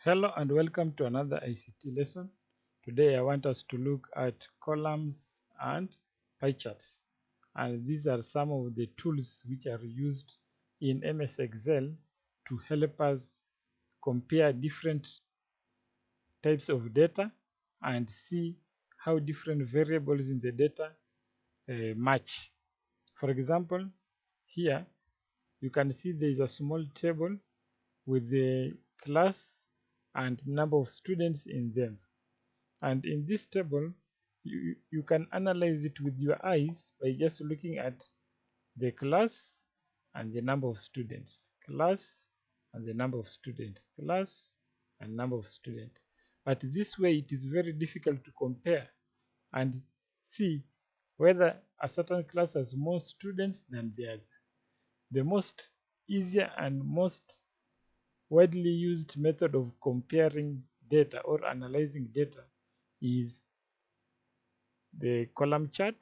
Hello and welcome to another ICT lesson. Today I want us to look at columns and pie charts. And these are some of the tools which are used in MS Excel to help us compare different types of data and see how different variables in the data match. For example, here you can see there is a small table with the class and number of students in them. And in this table, you can analyze it with your eyes by just looking at the class and the number of students, class and the number of students, class and number of students. But this way, it is very difficult to compare and see whether a certain class has more students than the other. The most easier and most widely used method of comparing data or analyzing data is the column chart,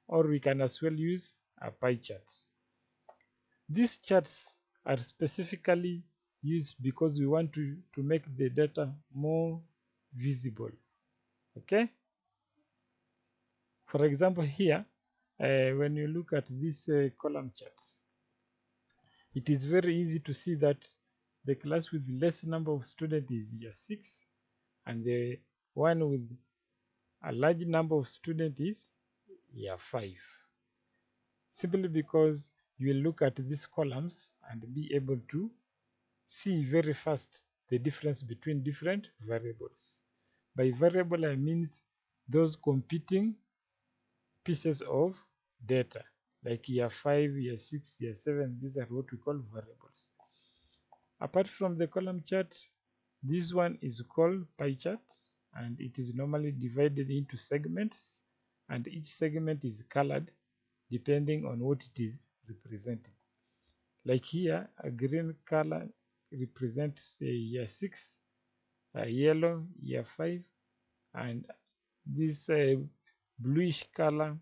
or we can as well use a pie chart. These charts are specifically used because we want to make the data more visible. Okay? For example, here, when you look at this column chart, it is very easy to see that the class with less number of students is year 6, and the one with a large number of students is year 5. Simply because you will look at these columns and be able to see very fast the difference between different variables. By variable, I mean those competing pieces of data, like year 5, year 6, year 7. These are what we call variables. Apart from the column chart, this one is called pie chart, and it is normally divided into segments, and each segment is colored depending on what it is representing. Like here, a green color represents year 6, a yellow year 5, and this bluish color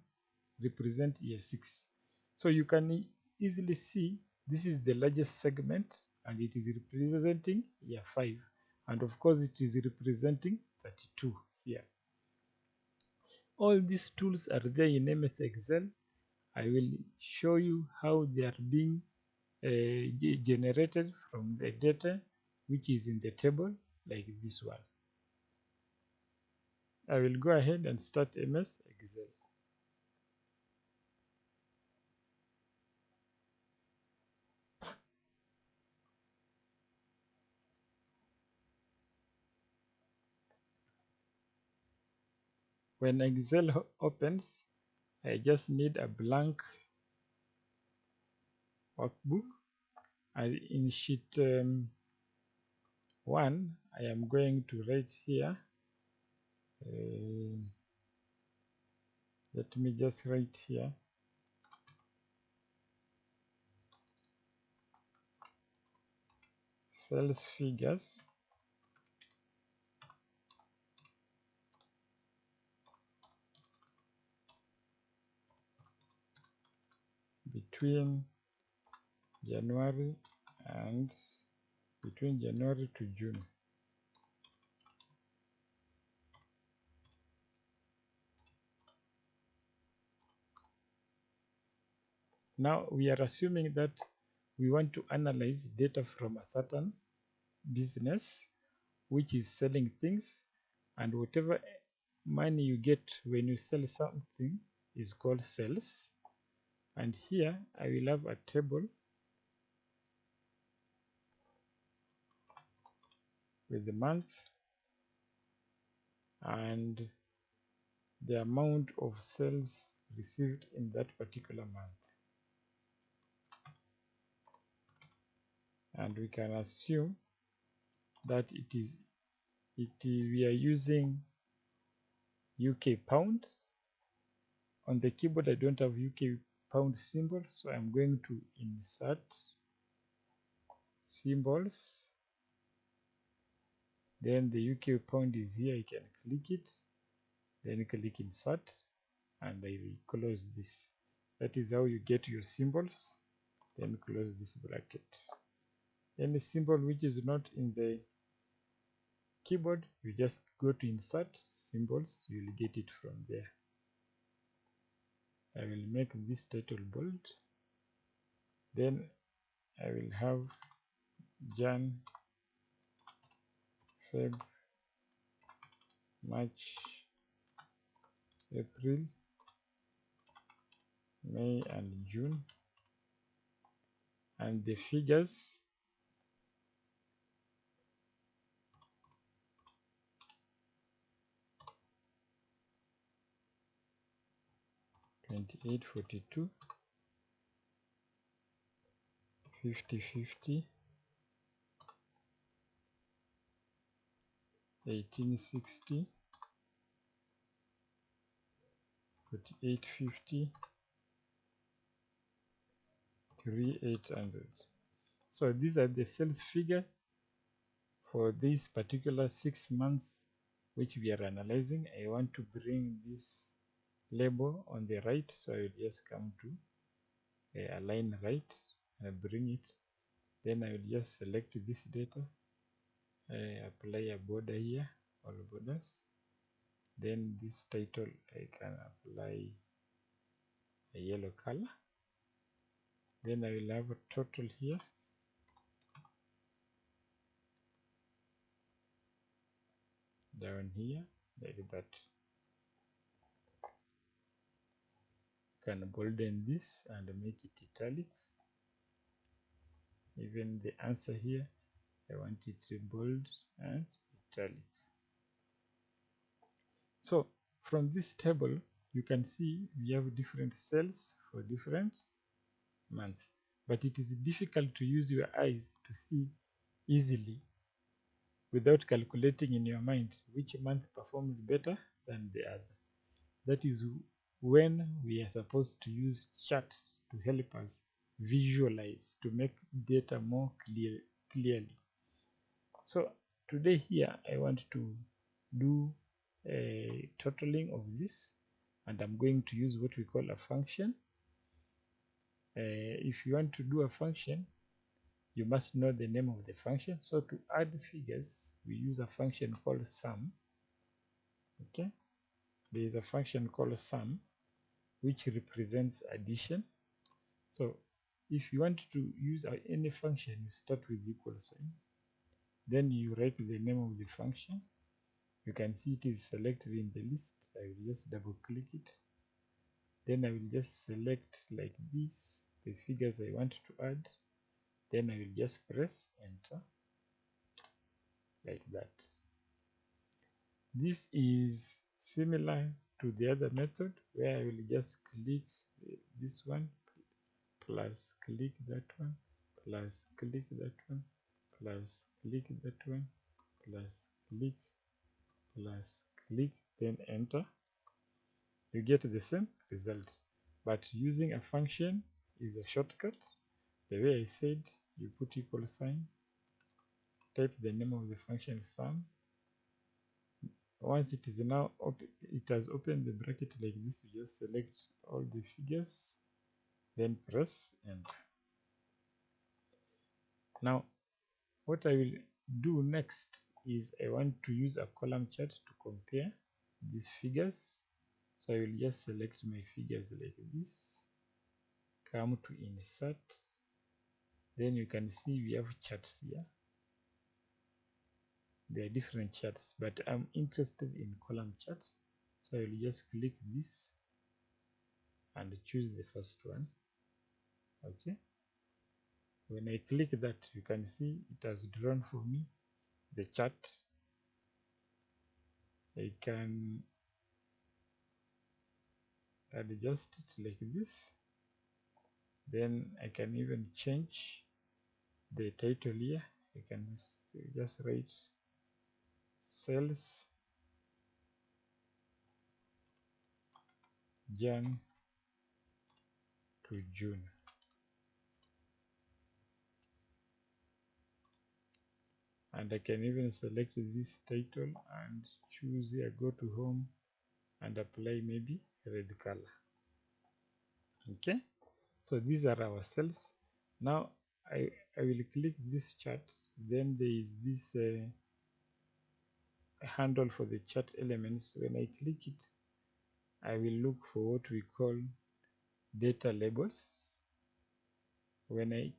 represents year 6. So you can easily see this is the largest segment and it is representing year 5. And of course, it is representing 32 here. All these tools are there in MS Excel. I will show you how they are being generated from the data which is in the table, like this one. I will go ahead and start MS Excel. When Excel opens, I just need a blank workbook. And in sheet 1, I am going to write here. Let me just write here. Sales figures between January to June. Now we are assuming that we want to analyze data from a certain business which is selling things, and whatever money you get when you sell something is called sales. And here I will have a table with the month and the amount of sales received in that particular month. And we can assume that we are using UK pounds. On the keyboard I don't have UK pound symbol, so I'm going to insert symbols. Then the UK pound is here. I can click it, then click insert, and I will close this. That is how you get your symbols. Then close this bracket. Any symbol which is not in the keyboard, you just go to insert symbols, you will get it from there. I will make this title bold. Then I will have Jan, Feb, March, April, May and June, and the figures $28, $42, $50, $50, $18, $60, $48, $50, $3, $800. So these are the sales figure for this particular 6 months which we are analyzing. I want to bring this label on the right, so I will just come to align right and bring it. Then I will just select this data, apply a border here, all borders. Then this title I can apply a yellow color. Then I will have a total here. Down here like that. Can bolden this and make it italic. Even the answer here, I want it to bold and italic. So from this table, you can see we have different cells for different months, but it is difficult to use your eyes to see easily without calculating in your mind which month performed better than the other. That is when we are supposed to use charts to help us visualize, to make data more clearly. So today here I want to do a totaling of this, and I'm going to use what we call a function. If you want to do a function, you must know the name of the function. So to add figures, we use a function called sum. Okay, there is a function called sum which represents addition. So if you want to use any function, you start with equal sign, then you write the name of the function. You can see it is selected in the list. I will just double click it, then I will just select like this the figures I want to add, then I will just press enter like that. This is similar to the other method where I will just click this one plus click that one plus click that one plus click that one plus click plus click, then enter. You get the same result, but using a function is a shortcut. The way I said, you put equal sign, type the name of the function sum. Once it is now it has opened the bracket like this, you just select all the figures, then press enter. Now what I will do next is I want to use a column chart to compare these figures. So I will just select my figures like this, come to insert, then you can see we have charts here. There are different charts, but I'm interested in column charts, so I will just click this and choose the first one. Okay, when I click that, you can see it has drawn for me the chart. I can adjust it like this, then I can even change the title here. I can just write sales Jan to June, and I can even select this title and choose here, go to home and apply maybe red color. Okay, so these are our cells. Now I will click this chart, then there is this handle for the chart elements. When I click it, I will look for what we call data labels. When I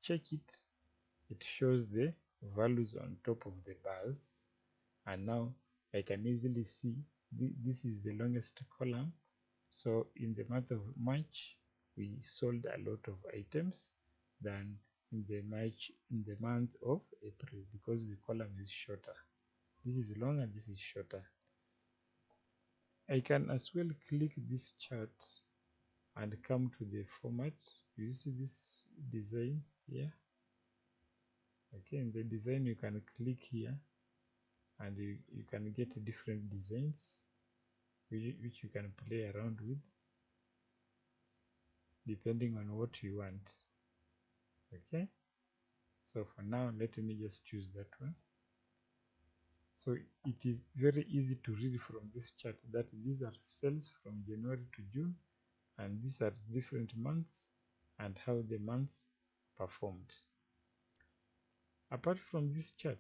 check it, it shows the values on top of the bars, and now I can easily see this is the longest column. So in the month of March, we sold a lot of items than in the month of April, because the column is shorter. This is longer, this is shorter. I can as well click this chart and come to the format. You see this design here? Okay, in the design you can click here and you can get different designs which you can play around with depending on what you want. Okay, so for now let me just choose that one. So it is very easy to read from this chart that these are sales from January to June, and these are different months and how the months performed. Apart from this chart,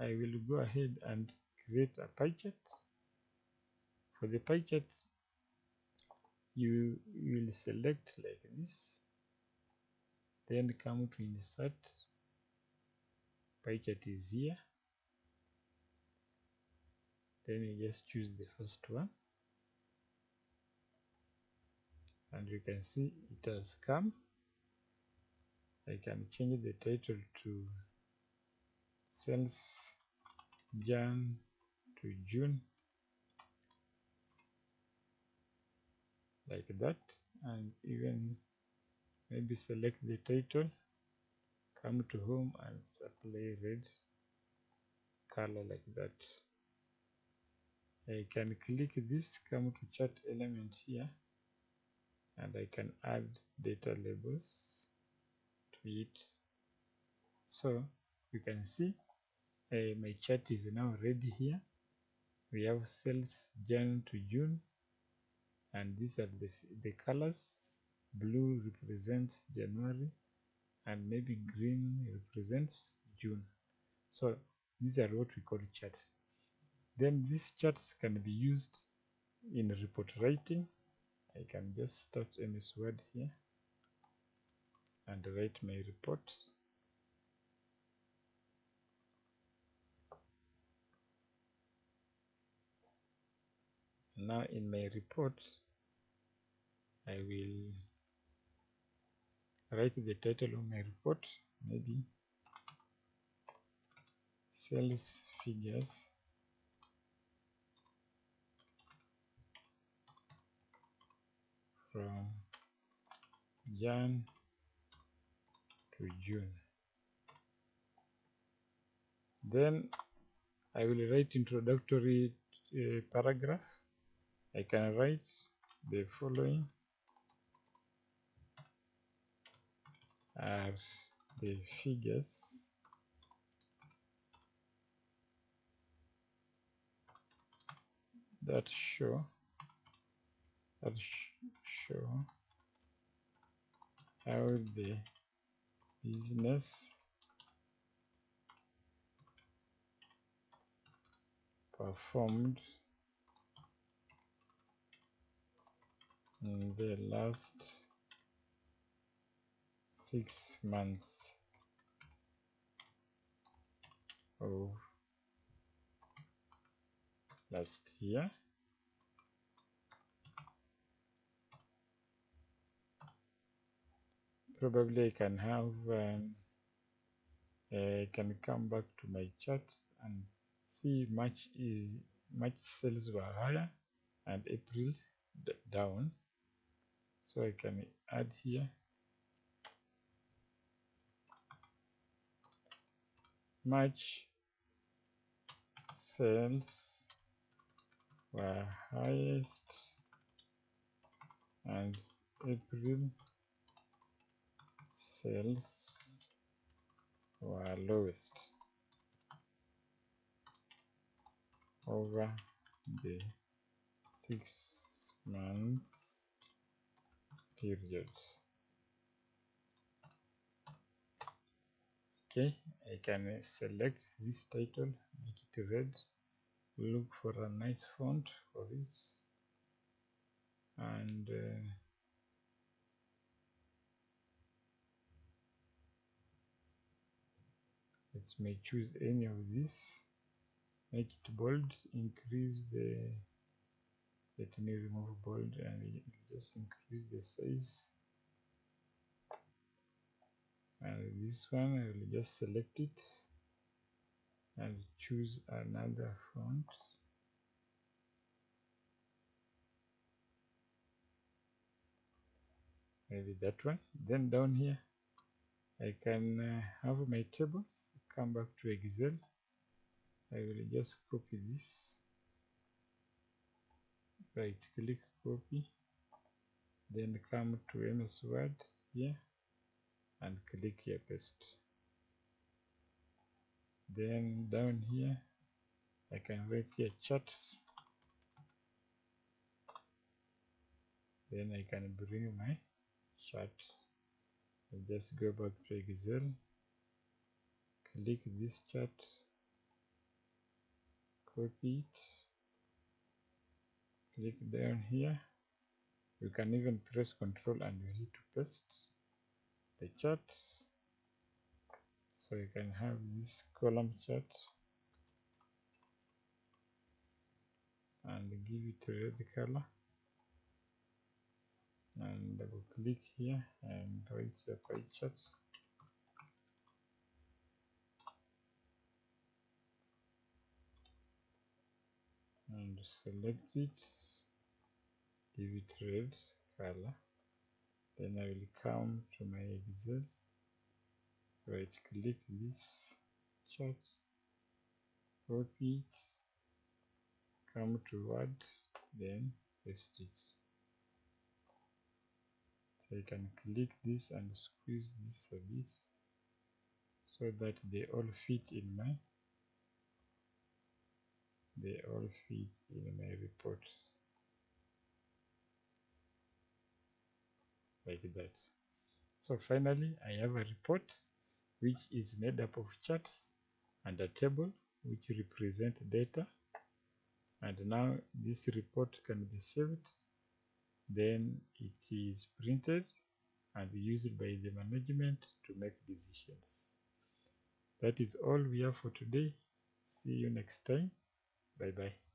I will go ahead and create a pie chart. For the pie chart, you will select like this, then come to insert. Pie chart is here, then you just choose the first one, and you can see it has come. I can change the title to sales Jan to June, like that, and even maybe select the title, come to home and apply red color like that. I can click this, come to chart element here, and I can add data labels to it. So you can see my chart is now ready here. We have sales Jan to June, and these are the colors. Blue represents January, and maybe green represents June. So these are what we call charts. Then these charts can be used in report writing. I can just start MS Word here and write my report. Now in my report, I will write the title of my report, maybe sales figures from Jan to June. Then I will write introductory paragraph. I can write the following are the figures that show how the business performed in the last 6 months of last year. Probably I can have I can come back to my chart and see March sales were higher and April down. So I can add here March sales were highest and April sales were lowest over the 6 months period. Okay, I can select this title, make it red, look for a nice font for it, and it may choose any of these. Make it bold, increase the, let me remove bold and just increase the size. And this one I will just select it and choose another font. Maybe that one. Then down here I can have my table. Come back to Excel. I will just copy this. Right click, copy. Then come to MS Word here and click here, paste. Then down here I can write here charts. Then I can bring my chart. I'll just go back to Excel, click this chart, copy it, click down here. You can even press Ctrl and V to paste the charts. So you can have this column chart and give it a red color, and double click here and write a pie chart. And select it, give it red color. Then I will come to my Excel, right click this chart, copy it, come to Word, then paste it. So I can click this and squeeze this a bit so that they all fit in my report, like that. So finally I have a report which is made up of charts and a table which represent data, and now this report can be saved, then it is printed and used by the management to make decisions. That is all we have for today. See you next time. Bye bye.